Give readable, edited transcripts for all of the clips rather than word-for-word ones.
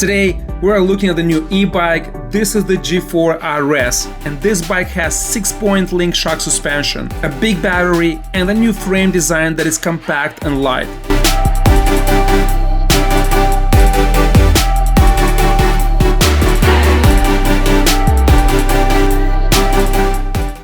Today, we are looking at the new e-bike. This is the G4 RS, and this bike has 6-point link shock suspension, a big battery, and a new frame design that is compact and light.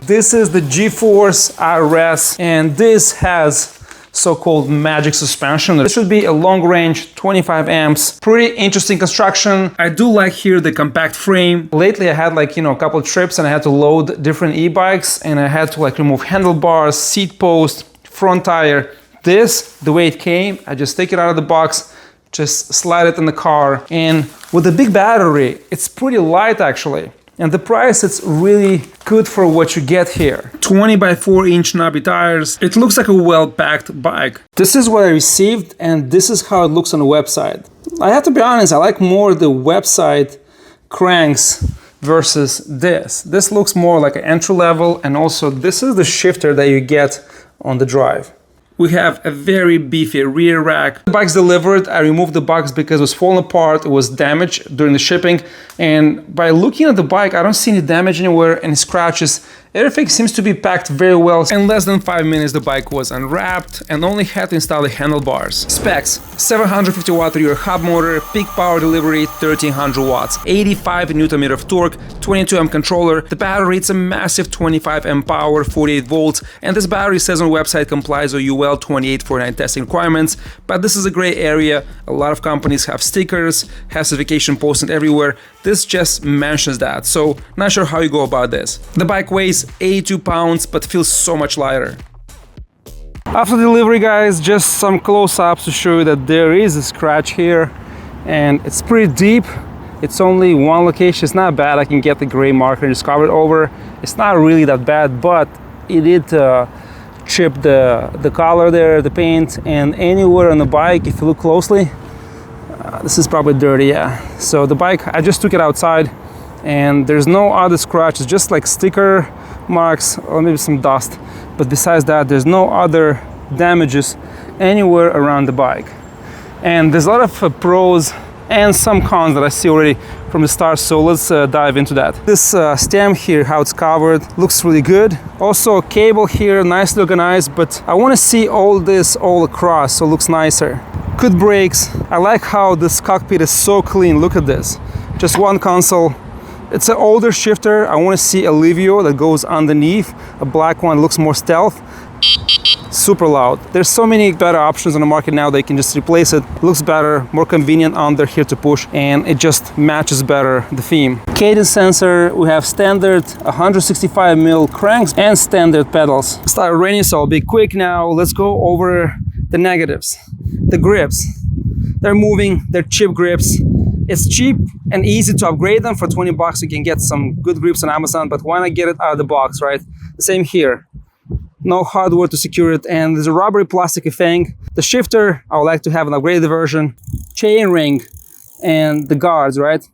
This is the gforce RS, and this has so-called magic suspension. This should be a long range, 25 amps. Pretty interesting construction. I do like here the compact frame. Lately I had a couple of trips and I had to load different e-bikes and I had to remove handlebars, seat post, front tire. This, the way it came, I just take it out of the box, just slide it in the car. And with the big battery, it's pretty light actually. And the price, it's really good for what you get here. 20 by 4 inch knobby tires. It looks like a well-packed bike. This is what I received, and this is how it looks on the website. I have to be honest, I like more the website cranks versus this. This looks more like an entry level, and also this is the shifter that you get on the drive. We have a very beefy rear rack. The bike's delivered. I removed the box because it was falling apart. It was damaged during the shipping. And by looking at the bike, I don't see any damage anywhere, any scratches. Everything seems to be packed very well. In less than 5 minutes, the bike was unwrapped and only had to install the handlebars. Specs: 750 watt rear hub motor, peak power delivery 1300 watts, 85 Nm of torque, 22 amp controller. The battery, it's a massive 25 amp power, 48 volts, and this battery says on the website complies with UL 2849 testing requirements, but this is a gray area. A lot of companies have stickers, have certification posted everywhere. This just mentions that, so not sure how you go about this. The bike weighs 82 pounds but feels so much lighter. After delivery, guys, just some close-ups to show you that there is a scratch here and it's pretty deep. It's only one location. It's not bad. I can get the gray marker and just cover it over. It's not really that bad, but it did chip the color there, the paint, and anywhere on the bike, if you look closely, this is probably dirty, yeah. So the bike, I just took it outside and there's no other scratches, just like sticker marks or maybe some dust. But besides that, there's no other damages anywhere around the bike. And there's a lot of pros and some cons that I see already from the start, so let's dive into that. This stem here, how it's covered, looks really good. Also cable here, nicely organized, but I want to see all this all across, so it looks nicer. Good brakes. I like how this cockpit is so clean. Look at this. Just one console. It's an older shifter. I want to see a Livio that goes underneath. A black one looks more stealth. Super loud. There's so many better options on the market now. They can just replace it. Looks better, more convenient under here to push, and it just matches better the theme. Cadence sensor. We have standard 165mm cranks and standard pedals. It's started raining, so I'll be quick now. Let's go over the negatives. The grips, they're moving, they're cheap grips. It's cheap and easy to upgrade them. For 20 bucks you can get some good grips on Amazon, but why not get it out of the box, right? The same here. No hardware to secure it, and there's a rubbery plastic thing. The shifter, I would like to have an upgraded version. Chain ring and the guards, right?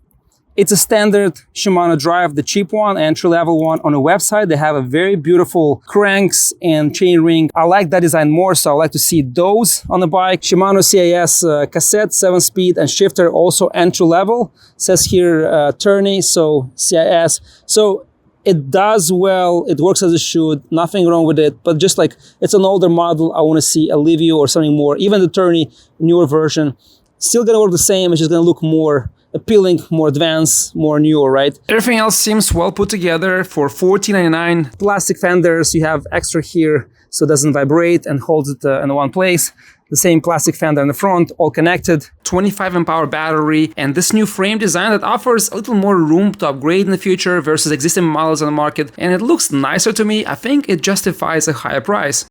It's a standard Shimano drive, the cheap one, entry-level one. On the website, they have a very beautiful cranks and chain ring. I like that design more, so I like to see those on the bike. Shimano CIS cassette, 7-speed, and shifter, also entry-level. Says here tourney, so CIS. So it does well, it works as it should, nothing wrong with it, but just like it's an older model, I want to see a Livio or something more. Even the tourney, newer version, still gonna work the same, it's just gonna look more appealing, more advanced, more newer, right? Everything else seems well put together for $14.99. Plastic fenders, you have extra here so it doesn't vibrate and holds it in one place. The same plastic fender in the front, all connected. 25 amp hour battery, and this new frame design that offers a little more room to upgrade in the future versus existing models on the market, and it looks nicer to me. I think it justifies a higher price.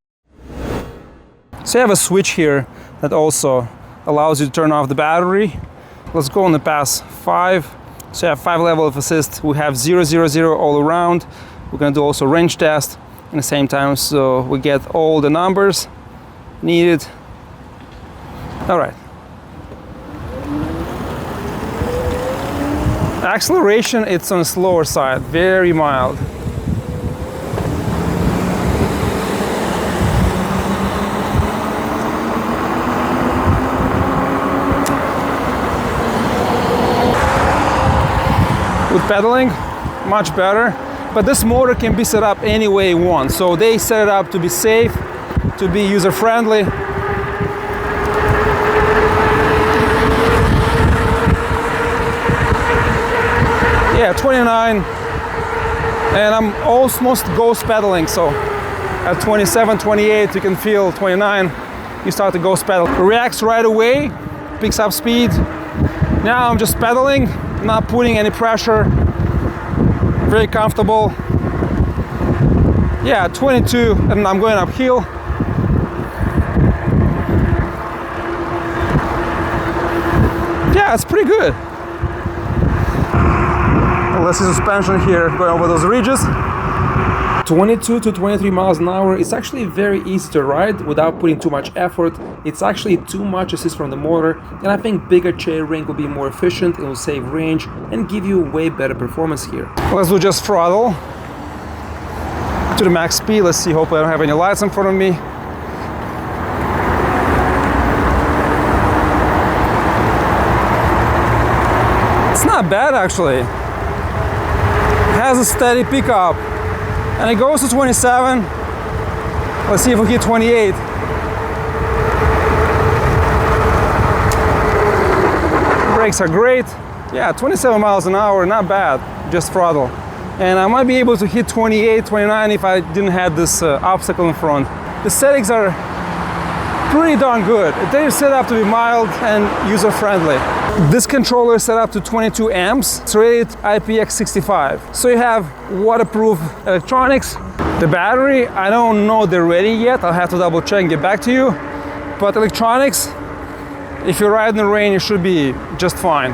So you have a switch here that also allows you to turn off the battery. Let's go on the pass 5. So you have 5 level of assist. We have 0, 0, 0 all around. We're gonna do also range test at the same time, so we get all the numbers needed. All right. Acceleration, it's on the slower side, very mild. with pedaling, much better. But this motor can be set up any way you want. So they set it up to be safe, to be user-friendly. Yeah, 29, and I'm almost ghost pedaling, so at 27, 28, you can feel 29, you start to ghost pedal. Reacts right away, picks up speed. Now I'm just pedaling, not putting any pressure, very comfortable. Yeah, 22, and I'm going uphill. Yeah, it's pretty good. Let's see suspension here going over those ridges. 22 to 23 miles an hour. It's actually very easy to ride without putting too much effort. It's actually too much assist from the motor, and I think bigger chainring will be more efficient. It will save range and give you way better performance here. Let's do just throttle to the max speed. Let's see. Hopefully I don't have any lights in front of me. It's not bad actually. Has a steady pickup, and it goes to 27. Let's see if we hit 28. Brakes are great. Yeah, 27 miles an hour, not bad, just throttle. And I might be able to hit 28, 29 if I didn't have this obstacle in front. The settings are pretty darn good. They're set up to be mild and user-friendly. This controller is set up to 22 amps. It's rated IPX65. So you have waterproof electronics. The battery, I don't know they're ready yet. I'll have to double check and get back to you. But electronics, if you ride in the rain, it should be just fine.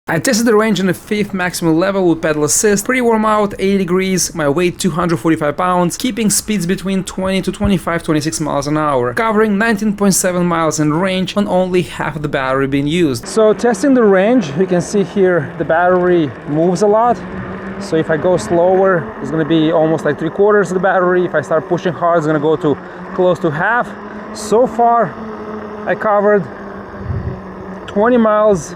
I tested the range on the 5th maximum level with pedal assist, pretty warm out, 80 degrees, my weight 245 pounds, keeping speeds between 20 to 25-26 miles an hour, covering 19.7 miles in range on only half of the battery being used. So testing the range, you can see here the battery moves a lot. So if I go slower, it's going to be almost like 3/4 of the battery. If I start pushing hard, it's going to go to close to half. So far, I covered 20 miles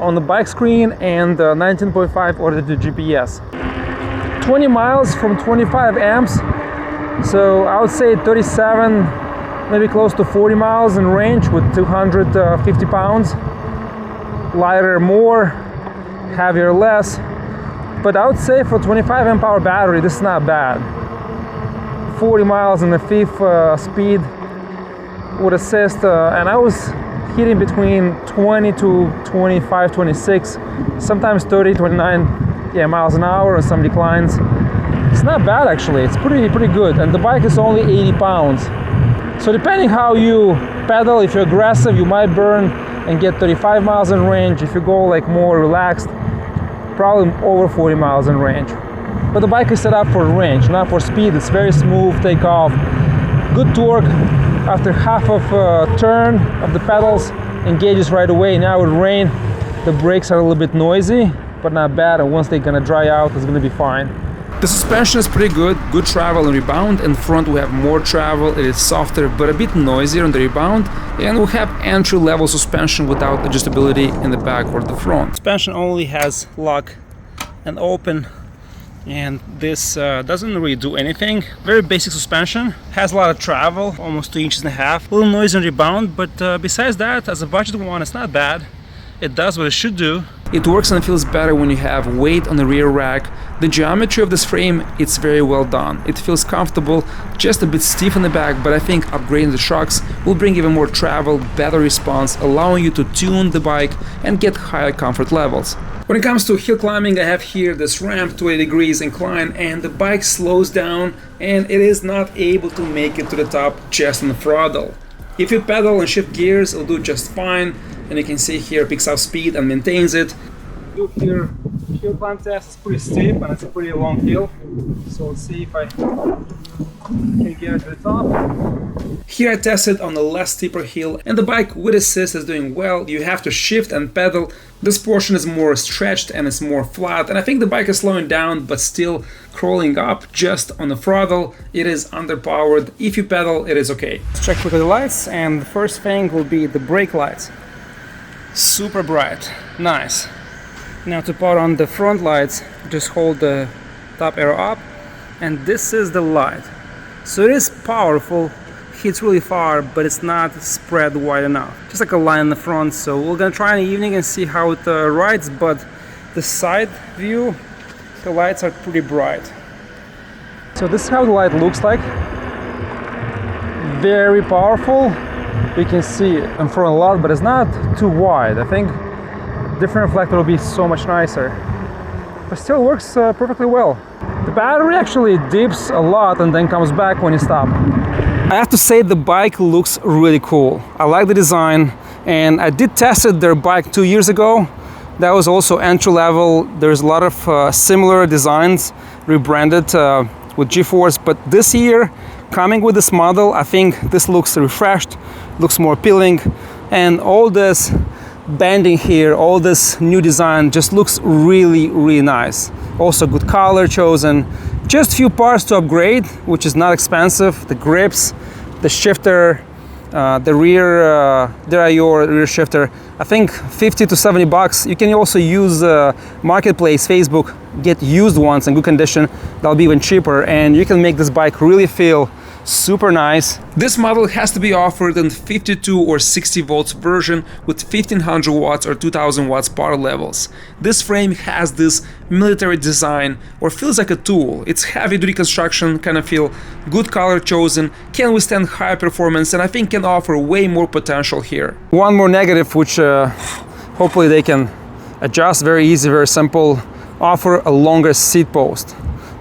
on the bike screen and 19.5 ordered to GPS. 20 miles from 25 amps, so I would say 37, maybe close to 40 miles in range with 250 pounds. Lighter more, heavier less, but I would say for 25 amp hour battery, this is not bad. 40 miles in the 5th speed with assist, and I was hitting between 20 to 25, 26, sometimes 30, 29 miles an hour and some declines. It's not bad actually, it's pretty good, and the bike is only 80 pounds. So depending how you pedal, if you're aggressive, you might burn and get 35 miles in range. If you go like more relaxed, probably over 40 miles in range. But the bike is set up for range, not for speed. It's very smooth takeoff, good torque. After half of a turn of the pedals, engages right away. Now with rain, the brakes are a little bit noisy, but not bad. And once they're gonna dry out, it's gonna be fine. The suspension is pretty good travel and rebound. In front we have more travel, it is softer but a bit noisier on the rebound, and we have entry-level suspension without adjustability in the back or the front. Suspension only has lock and open, and this doesn't really do anything. Very basic suspension, has a lot of travel, almost 2.5 inches. A little noise and rebound, but besides that, as a budget one, it's not bad. It does what it should do. It works and feels better when you have weight on the rear rack. The geometry of this frame, it's very well done. It feels comfortable, just a bit stiff in the back, but I think upgrading the shocks will bring even more travel, better response, allowing you to tune the bike and get higher comfort levels. When it comes to hill climbing, I have here this ramp, 20 degrees incline, and the bike slows down and it is not able to make it to the top just on the throttle. If you pedal and shift gears, it'll do just fine, and you can see here it picks up speed and maintains it. Look here, hill climb test is pretty steep and it's a pretty long hill, so let's see if I can get it to the top. Here I tested on a less steeper hill, and the bike with assist is doing well. You have to shift and pedal. This portion is more stretched and it's more flat, and I think the bike is slowing down but still crawling up just on the throttle. It is underpowered. If you pedal, it is okay. Let's check quickly the lights, and the first thing will be the brake lights. Super bright, nice. Now to power on the front lights, just hold the top arrow up, and this is the light. So it is powerful, hits really far, but it's not spread wide enough. Just like a line in the front. So we're gonna try in the evening and see how it rides, but the side view, the lights are pretty bright. So this is how the light looks like. Very powerful. You can see it in front a lot, but it's not too wide. I think different reflector will be so much nicer, but still works perfectly well. The battery actually dips a lot and then comes back when you stop. I have to say the bike looks really cool. I like the design, and I did test their bike 2 years ago. That was also entry level. There's a lot of similar designs rebranded with gforce, but this year coming with this model, I think this looks refreshed, looks more appealing, and all this banding here, all this new design just looks really nice. Also good color chosen. Just few parts to upgrade, which is not expensive. The grips, the shifter, the rear rear shifter, I think 50 to 70 bucks. You can also use Marketplace, Facebook, get used ones in good condition. That'll be even cheaper, and you can make this bike really feel super nice. This model has to be offered in 52 or 60 volts version with 1500 watts or 2000 watts power levels. This frame has this military design, or feels like a tool. It's heavy duty construction, kind of feel good color chosen, can withstand high performance, and I think can offer way more potential here. One more negative, which hopefully they can adjust, very easy, very simple, offer a longer seat post.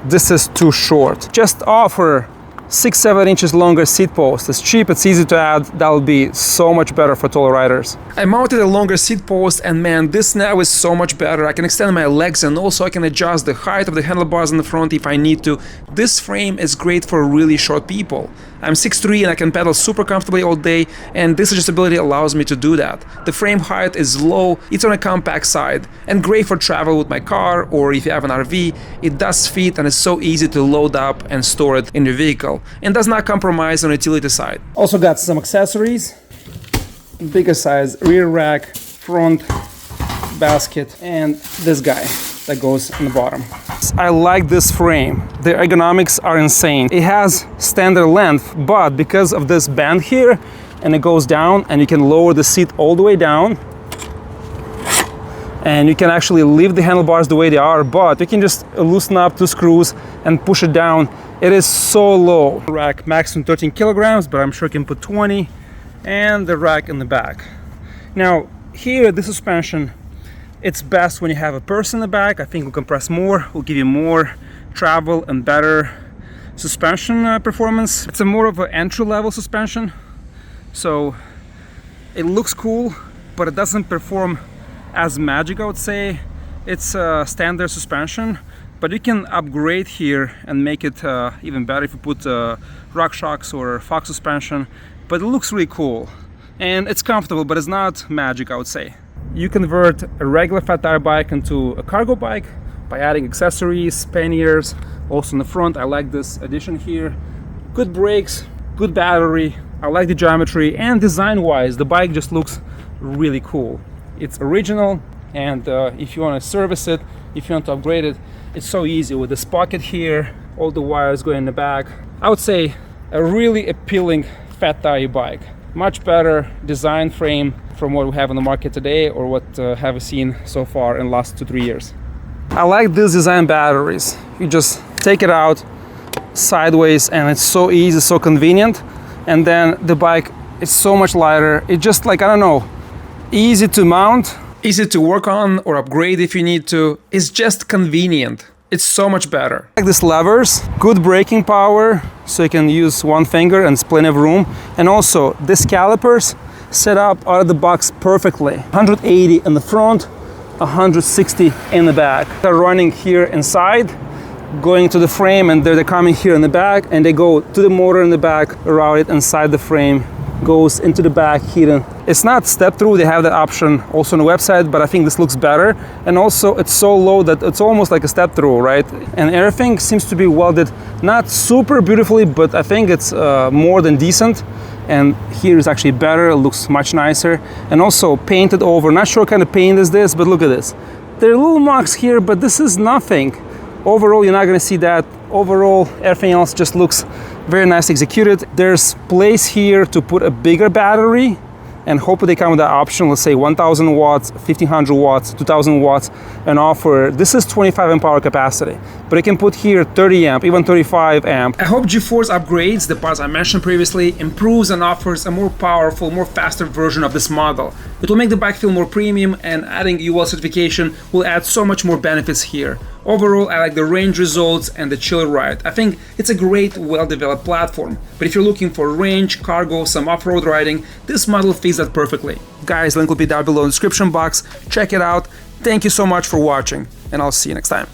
This is too short. Just offer 6-7 inches longer seat post. It's cheap, it's easy to add. That will be so much better for taller riders. I mounted a longer seat post, and man, this now is so much better. I can extend my legs, and also I can adjust the height of the handlebars in the front if I need to. This frame is great for really short people. I'm 6'3" and I can pedal super comfortably all day, and this adjustability allows me to do that. The frame height is low, it's on a compact side, and great for travel with my car, or if you have an RV, it does fit and it's so easy to load up and store it in your vehicle, and does not compromise on utility side. Also got some accessories, bigger size rear rack, front basket, and this guy that goes in the bottom. I like this frame. The ergonomics are insane. It has standard length, but because of this bend here, and it goes down, and you can lower the seat all the way down, and you can actually leave the handlebars the way they are, but you can just loosen up 2 screws and push it down. It is so low. Rack maximum 13 kilograms, but I'm sure you can put 20, and the rack in the back. Now here, the suspension, it's best when you have a person in the back. I think will compress more, will give you more travel and better suspension performance. It's a more of an entry-level suspension, so it looks cool, but it doesn't perform as magic, I would say. It's a standard suspension, but you can upgrade here and make it even better if you put RockShox or Fox suspension. But it looks really cool, and it's comfortable, but it's not magic, I would say. You convert a regular fat tire bike into a cargo bike by adding accessories, panniers. Also in the front, I like this addition here. Good brakes, good battery. I like the geometry, and design-wise, the bike just looks really cool. It's original, and if you want to service it, if you want to upgrade it, it's so easy with this pocket here, all the wires going in the back. I would say a really appealing fat tire bike. Much better design frame from what we have on the market today, or what have we seen so far in the last 2-3 years. I like these design batteries. You just take it out sideways, and it's so easy, so convenient. And then the bike is so much lighter. It's just like, I don't know, easy to mount, easy to work on or upgrade if you need to. It's just convenient. It's so much better. I like these levers, good braking power, so you can use one finger and it's plenty of room. And also these calipers set up out of the box perfectly. 180 in the front, 160 in the back. They're running here inside, going to the frame, and they're coming here in the back, and they go to the motor in the back, route it inside the frame, goes into the back hidden. It's not step through, they have that option also on the website, but I think this looks better. And also it's so low that it's almost like a step through, right? And everything seems to be welded, not super beautifully, but I think it's more than decent. And here is actually better, it looks much nicer. And also painted over, not sure what kind of paint is this, but look at this. There are little marks here, but this is nothing. Overall, you're not going to see that. Overall, everything else just looks very nicely executed. There's place here to put a bigger battery, and hopefully they come with that option, let's say 1000 watts, 1500 watts, 2000 watts, and offer. This is 25 amp hour capacity, but you can put here 30 amp, even 35 amp. I hope gforce upgrades the parts I mentioned previously, improves and offers a more powerful, more faster version of this model. It will make the bike feel more premium, and adding UL certification will add so much more benefits here. Overall, I like the range results and the chill ride. I think it's a great, well-developed platform. But if you're looking for range, cargo, some off-road riding, this model fits that perfectly. Guys, link will be down below in the description box. Check it out. Thank you so much for watching, and I'll see you next time.